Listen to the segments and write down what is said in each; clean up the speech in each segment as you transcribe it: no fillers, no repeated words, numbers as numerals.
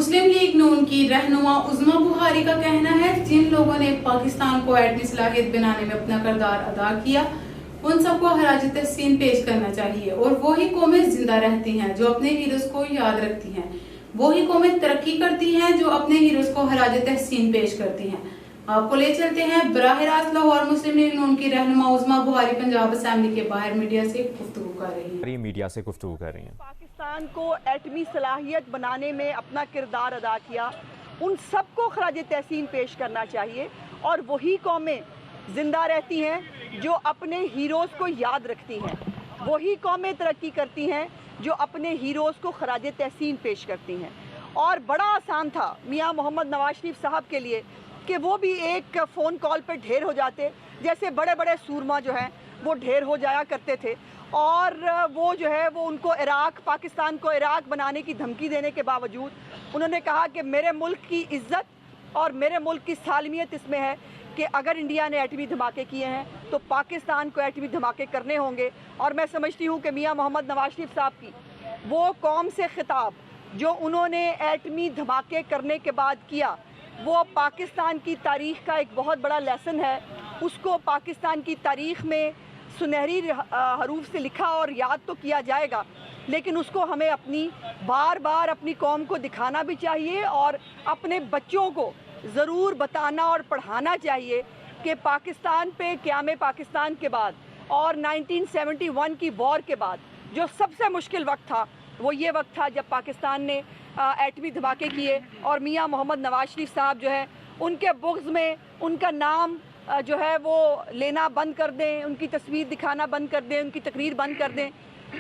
मुस्लिम league नून की रहनुमा उज़्मा बुहारी का कहना है जिन लोगों ने पाकिस्तान को एटमी सलाहियत बनाने में अपना किरदार अदा किया उन सबको हराज तहसीन पेश करना चाहिए और वही कौमें जिंदा रहती हैं जो अपने हीरोज को याद रखती हैं, वही कौमें तरक्की करती हैं जो अपने हीरोज को हराज तहसीन पेश करती हैं। आपको ले चलते हैं बराह रास्त लाहौर मुस्लिम लीग नून की रहनुमा उज़्मा बुहारी पंजाब असेंबली के बाहर मीडिया से गुफ्तगू कर रही हैं। पाकिस्तान को एटमी सलाहियत बनाने में अपना किरदार अदा किया, उन सबको खराज तहसीन पेश करना चाहिए और वही कौमें जिंदा रहती हैं जो अपने हीरोज़ को याद रखती हैं, वही कौमें तरक्की करती हैं जो अपने हीरोज़ को खराज तहसीन पेश करती हैं। और बड़ा आसान था मियां मोहम्मद नवाज शरीफ साहब के लिए कि वो भी एक फ़ोन कॉल पे ढेर हो जाते, जैसे बड़े बड़े सूरमा जो हैं वो ढेर हो जाया करते थे। और वो जो है वो उनको पाकिस्तान को इराक बनाने की धमकी देने के बावजूद उन्होंने कहा कि मेरे मुल्क की इज़्ज़त और मेरे मुल्क की सालमियत इसमें है कि अगर इंडिया ने एटमी धमाके किए हैं तो पाकिस्तान को एटमी धमाके करने होंगे। और मैं समझती हूँ कि मियां मोहम्मद नवाज शरीफ साहब की वो कौम से खिताब जो उन्होंने एटमी धमाके करने के बाद किया, वो पाकिस्तान की तारीख़ का एक बहुत बड़ा लेसन है। उसको पाकिस्तान की तारीख़ में सुनहरी हरूफ से लिखा और याद तो किया जाएगा, लेकिन उसको हमें बार बार अपनी कौम को दिखाना भी चाहिए और अपने बच्चों को ज़रूर बताना और पढ़ाना चाहिए कि पाकिस्तान पे क़याम पाकिस्तान के बाद और 1971 की वॉर के बाद जो सबसे मुश्किल वक्त था वो ये वक्त था जब पाकिस्तान ने एटमी धमाके किए। और मियां मोहम्मद नवाज शरीफ साहब जो है उनके बुग़्ज़ में उनका नाम जो है वो लेना बंद कर दें, उनकी तस्वीर दिखाना बंद कर दें, उनकी तकरीर बंद कर दें,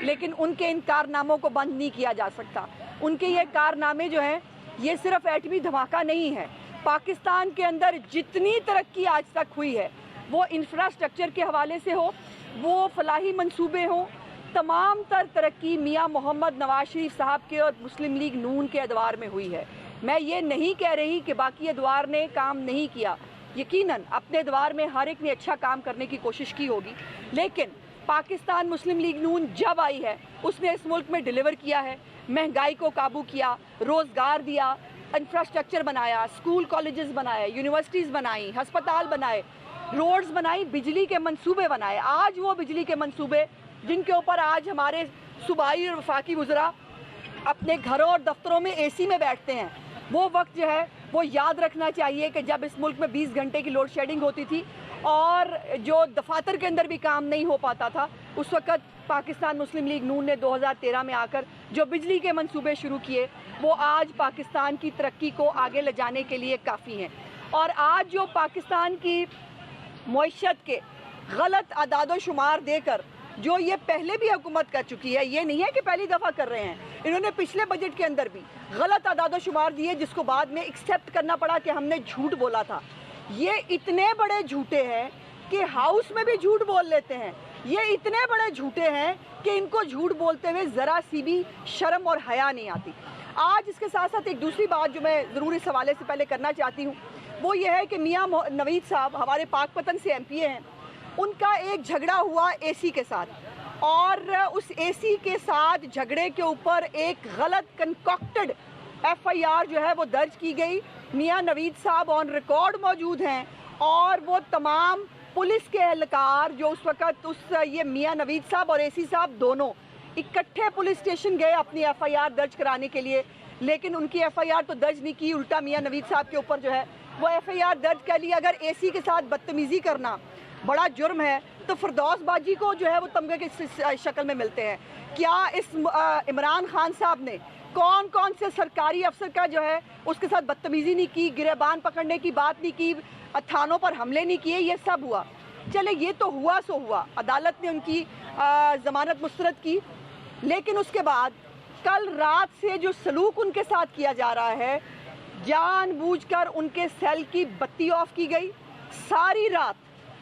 लेकिन उनके इन कारनामों को बंद नहीं किया जा सकता। उनके ये कारनामे जो हैं ये सिर्फ एटमी धमाका नहीं है। पाकिस्तान के अंदर जितनी तरक्की आज तक हुई है वो इंफ्रास्ट्रक्चर के हवाले से हो, वो फलाही मंसूबे हों, तमाम तरक्की मियां मोहम्मद नवाज शरीफ साहब के और मुस्लिम लीग नून के अदवार में हुई है। मैं ये नहीं कह रही कि बाकी अदवार ने काम नहीं किया, यकीनन अपने अदवार में हर एक ने अच्छा काम करने की कोशिश की होगी, लेकिन पाकिस्तान मुस्लिम लीग नून जब आई है उसने इस मुल्क में डिलीवर किया है, महंगाई को काबू किया, रोज़गार दिया, इंफ्रास्ट्रक्चर बनाया, स्कूल कॉलेजेस बनाए, यूनिवर्सिटीज़ बनाई, हस्पताल बनाए, रोड्स बनाई, बिजली के मंसूबे बनाए। आज वो बिजली के मंसूबे जिनके ऊपर आज हमारे सूबाई और वफाकी वज़रा अपने घरों और दफ्तरों में एसी में बैठते हैं, वो वक्त जो है वो याद रखना चाहिए कि जब इस मुल्क में 20 घंटे की लोड शेडिंग होती थी और जो दफातर के अंदर भी काम नहीं हो पाता था, उस वक़्त पाकिस्तान मुस्लिम लीग नून ने 2013 में आकर जो बिजली के मंसूबे शुरू किए वो आज पाकिस्तान की तरक्की को आगे ले जाने के लिए काफ़ी हैं। और आज जो पाकिस्तान की मईशत के गलत अदाद व शुमार देकर जो ये पहले भी हुकूमत कर चुकी है, ये नहीं है कि पहली दफ़ा कर रहे हैं, इन्होंने पिछले बजट के अंदर भी गलत अदाद व शुमार दिए जिसको बाद में एक्सेप्ट करना पड़ा कि हमने झूठ बोला था। ये इतने बड़े झूठे हैं कि हाउस में भी झूठ बोल लेते हैं, ये इतने बड़े झूठे हैं कि इनको झूठ बोलते हुए ज़रा सी भी शर्म और हया नहीं आती। आज इसके साथ साथ एक दूसरी बात जो मैं ज़रूर इस हवाले से पहले करना चाहती हूँ वो ये है कि मियां नवीद साहब हमारे पाकपतन से एमपीए हैं, उनका एक झगड़ा हुआ एसी के साथ और उस एसी के साथ झगड़े के ऊपर एक गलत कंकॉक्टेड एफआईआर जो है वो दर्ज की गई। मियां नवीद साहब ऑन रिकॉर्ड मौजूद हैं और वो तमाम पुलिस के एहलकार जो उस वक़्त ये मियां नवीद साहब और एसी साहब दोनों इकट्ठे पुलिस स्टेशन गए अपनी एफआईआर दर्ज कराने के लिए, लेकिन उनकी एफआईआर तो दर्ज नहीं की, उल्टा मियां नवीद साहब के ऊपर जो है वो एफआईआर दर्ज कर ली। अगर एसी के साथ बदतमीज़ी करना बड़ा जुर्म है तो फिरदौस बाजी को जो है वो तमगे की शक्ल में मिलते हैं। क्या इस इमरान खान साहब ने कौन कौन से सरकारी अफसर का जो है उसके साथ बदतमीज़ी नहीं की, गिरबान पकड़ने की बात नहीं की, थानों पर हमले नहीं किए, ये सब हुआ। चले ये तो हुआ सो हुआ, अदालत ने उनकी ज़मानत मुस्तरद की, लेकिन उसके बाद कल रात से जो सलूक उनके साथ किया जा रहा है, जानबूझकर उनके सेल की बत्ती ऑफ की गई, सारी रात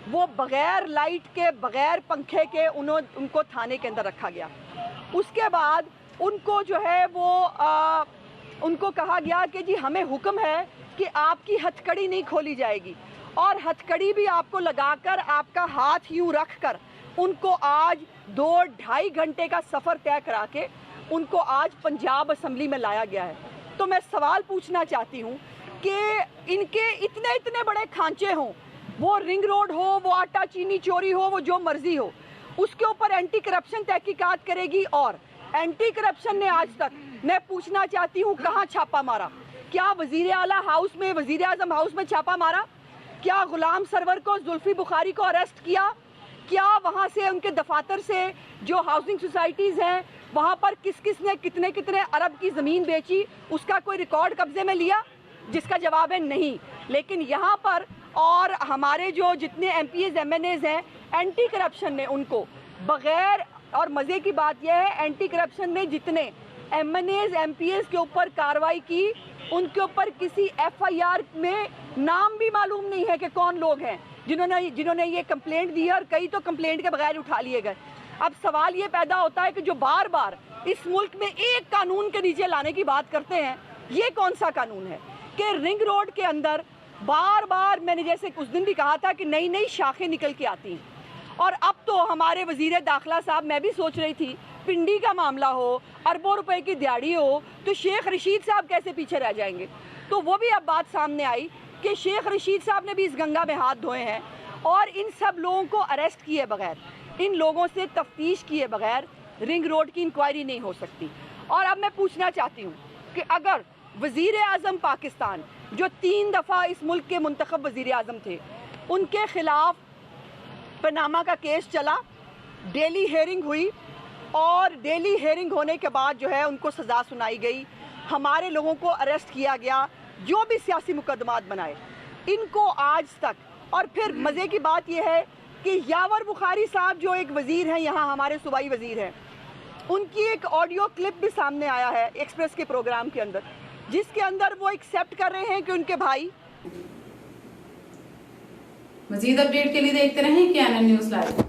वो बग़ैर लाइट के बग़ैर पंखे के उनको थाने के अंदर रखा गया। उसके बाद उनको जो है वो उनको कहा गया कि जी हमें हुक्म है कि आपकी हथकड़ी नहीं खोली जाएगी, और हथकड़ी भी आपको लगाकर आपका हाथ यूँ रख कर उनको आज 2-2.5 घंटे का सफ़र तय करा के उनको आज पंजाब असम्बली में लाया गया है। तो मैं सवाल पूछना चाहती हूँ कि इनके इतने इतने बड़े खांचे हों, वो रिंग रोड हो, वो आटा चीनी चोरी हो, वो जो मर्जी हो, उसके ऊपर एंटी करप्शन तहकीकात करेगी। और एंटी करप्शन ने आज तक, मैं पूछना चाहती हूँ, कहाँ छापा मारा? क्या वजीर आला हाउस में, वजीर आजम हाउस में छापा मारा? क्या गुलाम सरवर को, जुल्फी बुखारी को अरेस्ट किया? क्या वहाँ से उनके दफातर से जो हाउसिंग सोसाइटीज़ हैं वहाँ पर किस किस ने कितने कितने अरब की ज़मीन बेची, उसका कोई रिकॉर्ड कब्जे में लिया? जिसका जवाब है नहीं। लेकिन यहाँ पर और हमारे जो जितने MPs MNAs हैं, एंटी करप्शन ने उनको बग़ैर, और मज़े की बात यह है एंटी करप्शन ने जितने MNAs MPs के ऊपर कार्रवाई की, उनके ऊपर किसी FIR में नाम भी मालूम नहीं है कि कौन लोग हैं जिन्होंने ये कंप्लेंट दी है, और कई तो कंप्लेंट के बगैर उठा लिए गए। अब सवाल ये पैदा होता है कि जो बार बार इस मुल्क में एक कानून के नीचे लाने की बात करते हैं, ये कौन सा कानून है कि रिंग रोड के अंदर बार बार, मैंने जैसे उस दिन भी कहा था कि नई नई शाखें निकल के आती हैं, और अब तो हमारे वजीर दाखिला साहब, मैं भी सोच रही थी पिंडी का मामला हो, अरबों रुपए की दिहाड़ी हो, तो शेख रशीद साहब कैसे पीछे रह जाएंगे? तो वो भी अब बात सामने आई कि शेख रशीद साहब ने भी इस गंगा में हाथ धोए हैं, और इन सब लोगों को अरेस्ट किए बगैर, इन लोगों से तफ्तीश किए बगैर रिंग रोड की इंक्वायरी नहीं हो सकती। और अब मैं पूछना चाहती हूँ कि अगर वज़ीर आज़म पाकिस्तान, जो 3 दफ़ा इस मुल्क के मुंतखब वज़ीर आज़म थे, उनके ख़िलाफ़ पनामा का केस चला, डेली हेयरिंग हुई, और डेली हेयरिंग होने के बाद जो है उनको सज़ा सुनाई गई, हमारे लोगों को अरेस्ट किया गया, जो भी सियासी मुकदमात बनाए, इनको आज तक। और फिर मज़े की बात यह है कि यावर बुखारी साहब जो एक वज़ीर हैं, यहाँ हमारे सूबाई वज़ीर हैं, उनकी एक ऑडियो क्लिप भी सामने आया है एक्सप्रेस के प्रोग्राम के अंदर, जिसके अंदर वो एक्सेप्ट कर रहे हैं कि उनके भाई। मज़ीद अपडेट के लिए देखते रहें KNN न्यूज़ लाइव।